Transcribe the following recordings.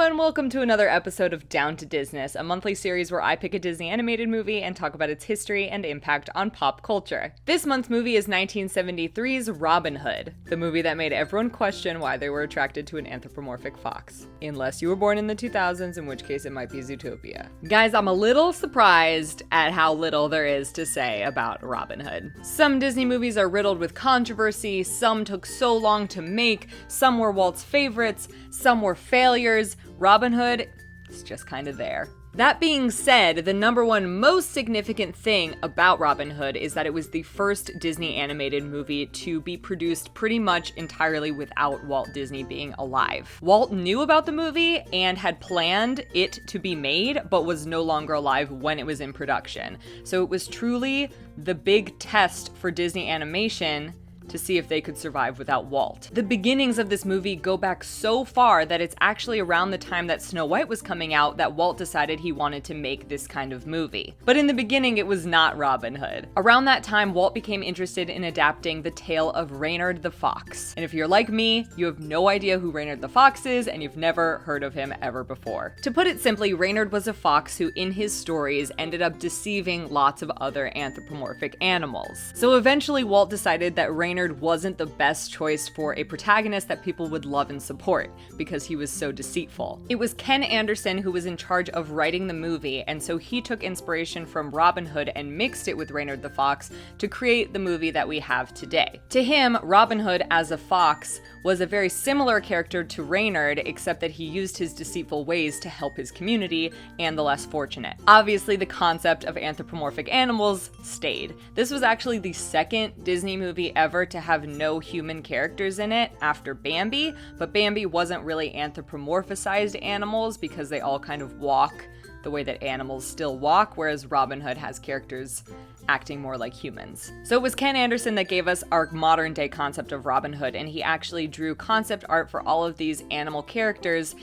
and welcome to another episode of Down to Disness, a monthly series where I pick a Disney animated movie and talk about its history and impact on pop culture. This month's movie is 1973's Robin Hood, the movie that made everyone question why they were attracted to an anthropomorphic fox. Unless you were born in the 2000s, in which case it might be Zootopia. Guys, I'm a little surprised at how little there is to say about Robin Hood. Some Disney movies are riddled with controversy, some took so long to make, some were Walt's favorites, some were failures. Robin Hood is just kind of there. That being said, the number one most significant thing about Robin Hood is that it was the first Disney animated movie to be produced pretty much entirely without Walt Disney being alive. Walt knew about the movie and had planned it to be made, but was no longer alive when it was in production. So it was truly the big test for Disney animation to see if they could survive without Walt. The beginnings of this movie go back so far that it's actually around the time that Snow White was coming out that Walt decided he wanted to make this kind of movie. But in the beginning, it was not Robin Hood. Around that time, Walt became interested in adapting the tale of Reynard the Fox. And if you're like me, you have no idea who Reynard the Fox is, and you've never heard of him ever before. To put it simply, Reynard was a fox who, in his stories, ended up deceiving lots of other anthropomorphic animals. So eventually, Walt decided that Reynard wasn't the best choice for a protagonist that people would love and support because he was so deceitful. It was Ken Anderson who was in charge of writing the movie, and so he took inspiration from Robin Hood and mixed it with Reynard the Fox to create the movie that we have today. To him, Robin Hood as a fox was a very similar character to Reynard, except that he used his deceitful ways to help his community and the less fortunate. Obviously, the concept of anthropomorphic animals stayed. This was actually the second Disney movie ever to have no human characters in it after Bambi, but Bambi wasn't really anthropomorphized animals because they all kind of walk the way that animals still walk, whereas Robin Hood has characters acting more like humans. So it was Ken Anderson that gave us our modern day concept of Robin Hood, and he actually drew concept art for all of these animal characters.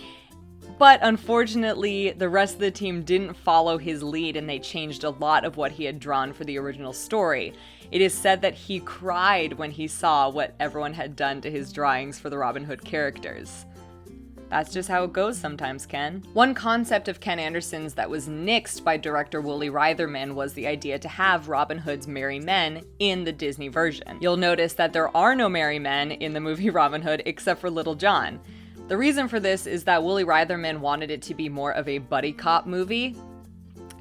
But unfortunately, the rest of the team didn't follow his lead and they changed a lot of what he had drawn for the original story. It is said that he cried when he saw what everyone had done to his drawings for the Robin Hood characters. That's just how it goes sometimes, Ken. One concept of Ken Anderson's that was nixed by director Woolly Reitherman was the idea to have Robin Hood's merry men in the Disney version. You'll notice that there are no merry men in the movie Robin Hood except for Little John. The reason for this is that Woolly Reitherman wanted it to be more of a buddy cop movie.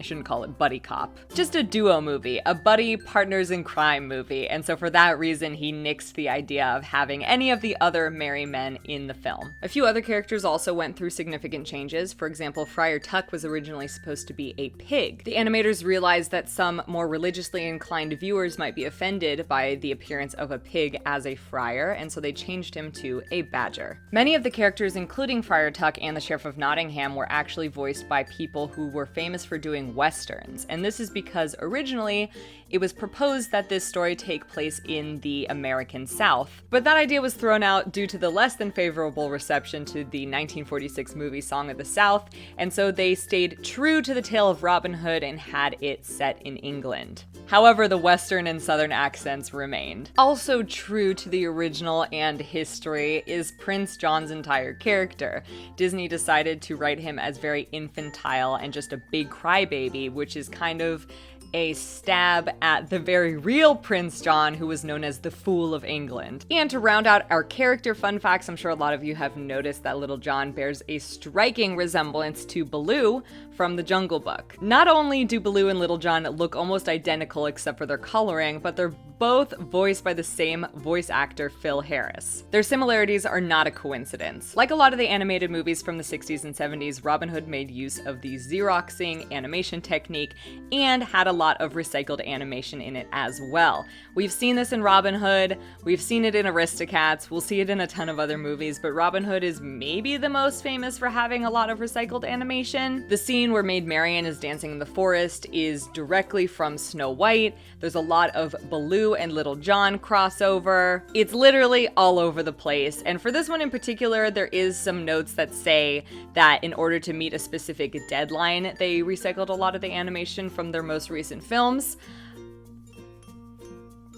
I shouldn't call it buddy cop. Just a duo movie, a buddy partners in crime movie, and so for that reason he nixed the idea of having any of the other merry men in the film. A few other characters also went through significant changes. For example, Friar Tuck was originally supposed to be a pig. The animators realized that some more religiously inclined viewers might be offended by the appearance of a pig as a friar, and so they changed him to a badger. Many of the characters, including Friar Tuck and the Sheriff of Nottingham, were actually voiced by people who were famous for doing westerns, and this is because originally it was proposed that this story take place in the American South, but that idea was thrown out due to the less than favorable reception to the 1946 movie Song of the South, and so they stayed true to the tale of Robin Hood and had it set in England. However, the western and southern accents remained. Also true to the original and history is Prince John's entire character. Disney decided to write him as very infantile and just a big crybaby, which is kind of a stab at the very real Prince John, who was known as the Fool of England. And to round out our character fun facts, I'm sure a lot of you have noticed that Little John bears a striking resemblance to Baloo from The Jungle Book. Not only do Baloo and Little John look almost identical except for their coloring, but they're both voiced by the same voice actor, Phil Harris. Their similarities are not a coincidence. Like a lot of the animated movies from the 60s and 70s, Robin Hood made use of the Xeroxing animation technique and had a lot of recycled animation in it as well. We've seen this in Robin Hood, we've seen it in Aristocats, we'll see it in a ton of other movies, but Robin Hood is maybe the most famous for having a lot of recycled animation. The scene where Maid Marian is dancing in the forest is directly from Snow White. There's a lot of Baloo and Little John crossover. It's literally all over the place, and for this one in particular, there is some notes that say that in order to meet a specific deadline, they recycled a lot of the animation from their most recent films.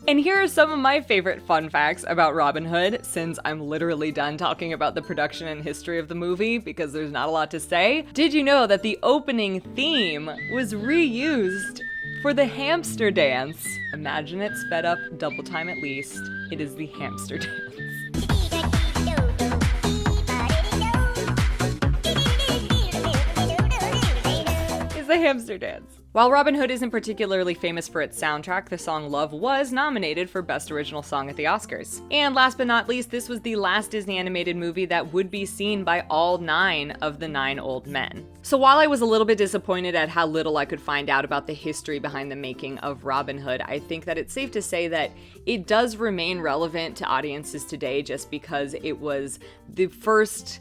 And here are some of my favorite fun facts about Robin Hood, since I'm literally done talking about the production and history of the movie because there's not a lot to say. Did you know that the opening theme was reused for the hamster dance? Imagine it sped up double time at least. It is the hamster dance. It's the hamster dance. While Robin Hood isn't particularly famous for its soundtrack, the song Love was nominated for Best Original Song at the Oscars. And last but not least, this was the last Disney animated movie that would be seen by all 9 of the 9 old men. So while I was a little bit disappointed at how little I could find out about the history behind the making of Robin Hood, I think that it's safe to say that it does remain relevant to audiences today just because it was the first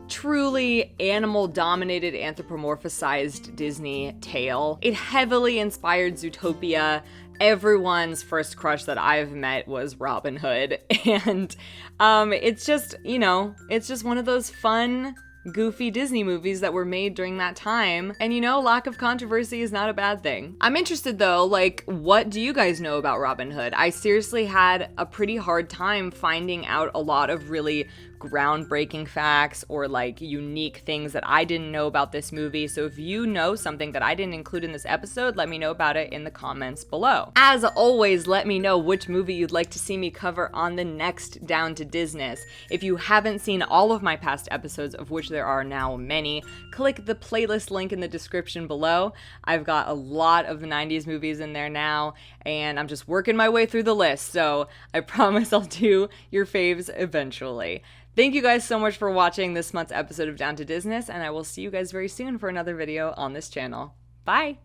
truly animal-dominated, anthropomorphized Disney tale. It heavily inspired Zootopia. Everyone's first crush that I've met was Robin Hood. And it's just, you know, it's just one of those fun, goofy Disney movies that were made during that time. And you know, lack of controversy is not a bad thing. I'm interested though, like, what do you guys know about Robin Hood? I seriously had a pretty hard time finding out a lot of really groundbreaking facts or like unique things that I didn't know about this movie. So if you know something that I didn't include in this episode, let me know about it in the comments below. As always, let me know which movie you'd like to see me cover on the next Down to Disness. If you haven't seen all of my past episodes, of which there are now many, click the playlist link in the description below. I've got a lot of the 90s movies in there now, and I'm just working my way through the list, so I promise I'll do your faves eventually. Thank you guys so much for watching this month's episode of Down to Disness, and I will see you guys very soon for another video on this channel. Bye!